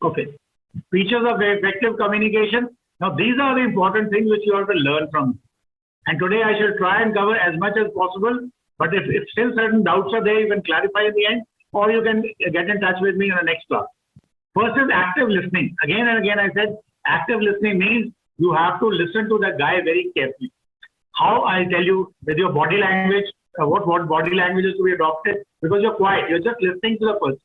Okay. Features of effective communication. Now, these are the important things which you have to learn from. And today I shall try and cover as much as possible. But if still certain doubts are there, you can clarify in the end, or you can get in touch with me in the next class. First is active listening. Again and again, I said active listening means you have to listen to the guy very carefully. How? I'll tell you with your body language, what body language is to be adopted, because you're quiet. You're just listening to the person.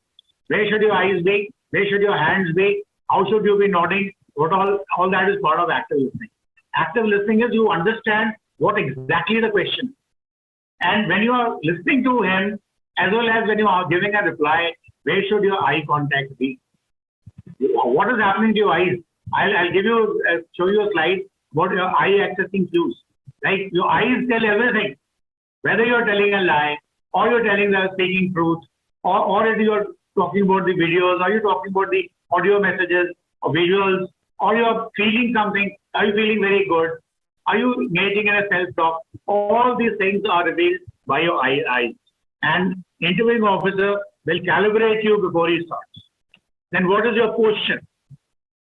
Where should your eyes be? Where should your hands be? How should you be nodding? What all that is part of active listening. Active listening is you understand what exactly the question is. And when you are listening to him, as well as when you are giving a reply, where should your eye contact be? What is happening to your eyes? I'll give you, show you a slide about your eye accessing cues. Right? Your eyes tell everything. Whether you're telling a lie, or you're telling the speaking truth, or if you're talking about the videos, or you're talking about the audio messages, or visuals, or you're feeling something, are you feeling very good? Are you engaging in a self-talk? All these things are revealed by your eyes. And interviewing officer will calibrate you before he starts. Then what is your posture?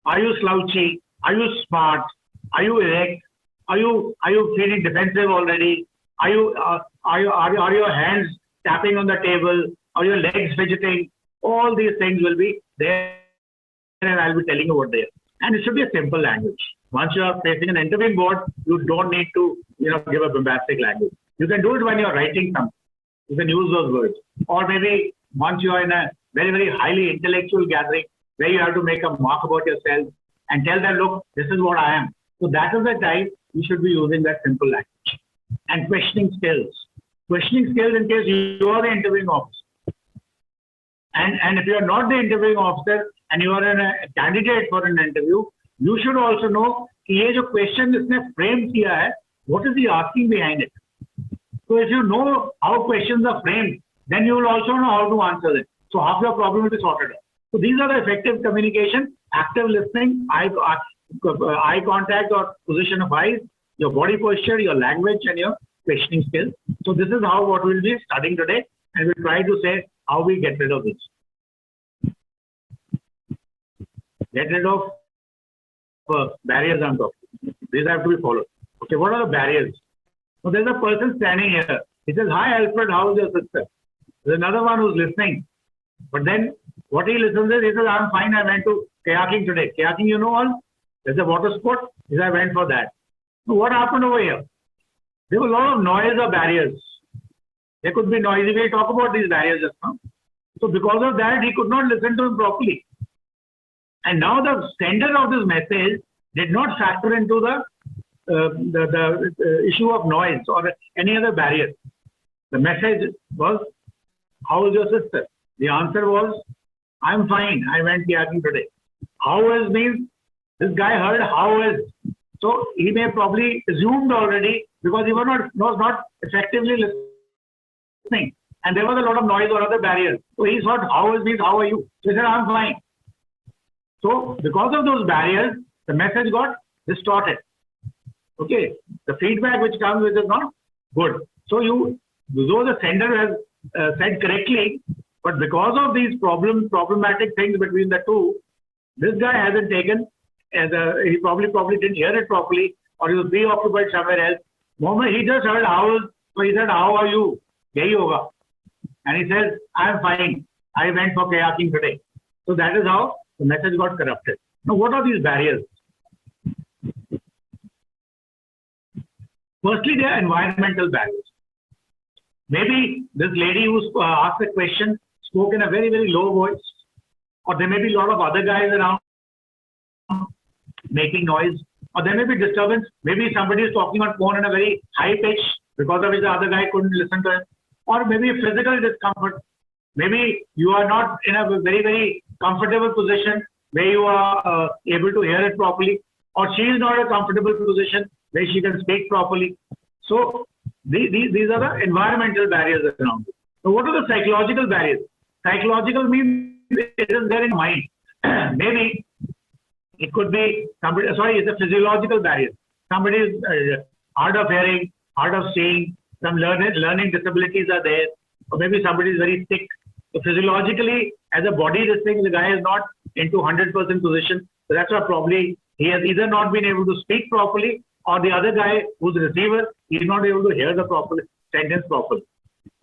Are you slouchy? Are you smart? Are you erect? Are you feeling defensive already? Are your hands tapping on the table? Are your legs fidgeting? All these things will be there, and I'll be telling you what they are. And it should be a simple language. Once you are facing an interviewing board, you don't need to, give a bombastic language. You can do it when you're writing something. You can use those words. Or maybe once you are in a very, very highly intellectual gathering where you have to make a mark about yourself and tell them, look, this is what I am. So that is the time you should be using that simple language. And questioning skills. Questioning skills in case you are the interviewing officer. And if you are not the interviewing officer and you are a candidate for an interview, you should also know ये जो question इसने frame किया है, what is he asking behind it? So if you know how questions are framed, then you will also know how to answer them. So half your problem will be sorted out. So these are the effective communication, active listening, eye contact or position of eyes, your body posture, your language, and your questioning skills. So this is what we'll be studying today, and we'll try to say how we get rid of this. Get rid of barriers I'm talking. These have to be followed. Okay, what are the barriers? So there's a person standing here. He says, "Hi Alfred, how is your sister?" There's another one who's listening. But then what he listens is, he says, "I'm fine, I went to kayaking today." Kayaking, you know all? There's a water sport. He said, "I went for that." So what happened over here? There was a lot of noise or barriers. There could be noise. We'll talk about these barriers just now. So because of that, he could not listen to him properly. And now the sender of this message did not factor into the issue of noise or any other barrier. The message was, "How is your sister?" The answer was, "I'm fine. I went kayaking today." How is means this guy heard how is. So he may probably assumed already because he was not effectively listening. And there was a lot of noise or other barriers. So he thought how is means how are you? So he said, "I'm fine." So because of those barriers, the message got distorted. Okay, the feedback which comes with is not good. So though the sender has said correctly, but because of these problematic things between the two, this guy hasn't taken, he probably didn't hear it properly, or he was preoccupied somewhere else. Moment he just heard so he said, "How are you?" Yahi hoga. And he says, "I'm fine. I went for kayaking today." So that is how the message got corrupted. Now, what are these barriers? Firstly, they are environmental barriers. Maybe this lady who asked the question spoke in a very, very low voice, or there may be a lot of other guys around making noise, or there may be disturbance. Maybe somebody is talking on phone in a very high pitch because of which the other guy couldn't listen to him, or maybe physical discomfort. Maybe you are not in a very, very comfortable position where you are able to hear it properly, or she is not a comfortable position where she can speak properly. So these are the environmental barriers around it. So what are the psychological barriers? Psychological means it is there in mind. Maybe it could be somebody, it's a physiological barrier. Somebody is hard of hearing, hard of seeing, some learning disabilities are there, or maybe somebody is very sick. So physiologically, as a body, the guy is not into 100% position. So that's why probably he has either not been able to speak properly, or the other guy who's the receiver is not able to hear the proper sentence properly.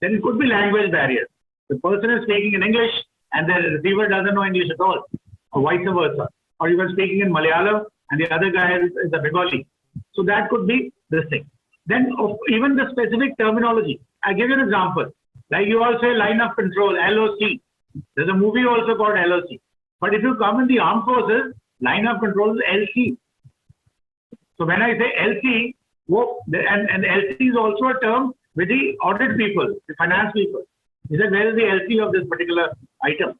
Then it could be language barriers. The person is speaking in English and the receiver doesn't know English at all, or vice versa. Or you are speaking in Malayalam and the other guy is a Bengali. So that could be this thing. Then even the specific terminology. I give you an example. Like you all say line of control, LOC. There's a movie also called LOC. But if you come in the armed forces, line of control is LC. So when I say LC, and LC is also a term with the audit people, the finance people. He said, where is the LC of this particular item?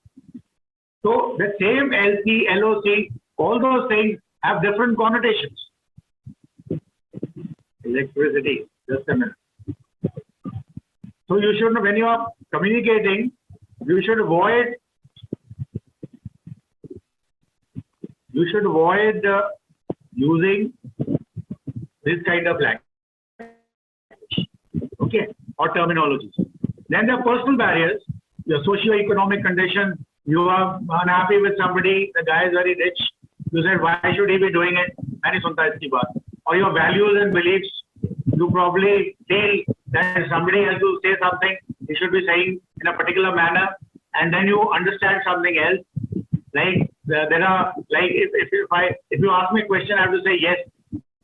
So the same LC, LOC, all those things have different connotations. Electricity, just a minute. So you should, when you are communicating, you should avoid using this kind of language, okay, or terminologies. Then there are personal barriers, your socio-economic condition. You are unhappy with somebody, the guy is very rich. You said, why should he be doing it? Or your values and beliefs. You probably feel that if somebody has to say something, he should be saying in a particular manner, and then you understand something else. Like there are, like if you ask me a question, I have to say yes.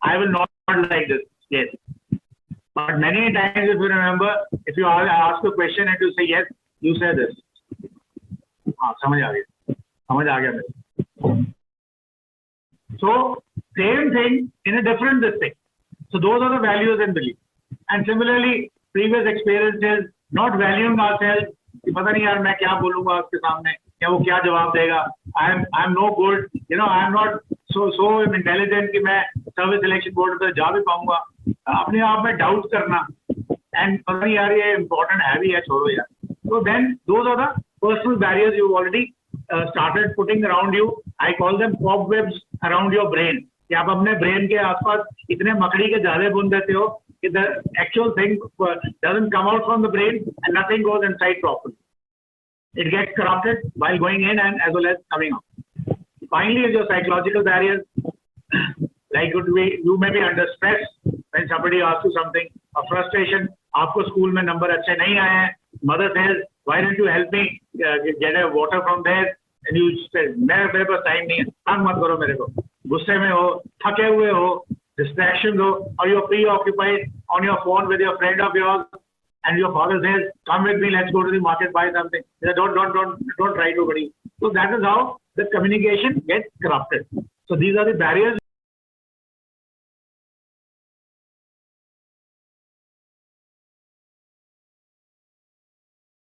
I will not like this. Yes. But many times, if you remember, if you ask a question and you say yes, you say this. समझ आ गया मेरे. So same thing in a different district. So those are the values and beliefs. And similarly, previous experiences, not valuing ourselves. कि पता नहीं यार मैं क्या बोलूँगा उसके सामने, या वो क्या जवाब देगा. I'm no good. You know, I'm not so intelligent कि मैं सर्विस सिलेक्शन बोर्ड पर जा भी पाऊंगा. अपने आप में डाउट करना. And पता नहीं यार ये important है भी है, छोड़ो यार. So then those are the personal barriers you've already started putting around you. I call them cobwebs around your brain. कि आप अपने ब्रेन के आसपास इतने मकड़ी के जाले बुन देते हो कि the actual thing doesn't come out from the brain and nothing goes inside properly. It gets corrupted while going in and as well as coming out. Finally, is your psychological barriers. Like you may be under stress when somebody asks you something, a frustration. आपको school में number अच्छे नहीं आए हैं. Mother says, why don't you help me get a water from there? And you say, मेरे पास time नहीं है. तंग मत करो मेरे को. गुस्से में हो, थके हुए हो, distractions हो, or you're preoccupied on your phone with your friend of yours, and your father says, come with me, let's go to the market, buy something. He says, don't try to, buddy. So that is how the communication gets corrupted. So these are the barriers.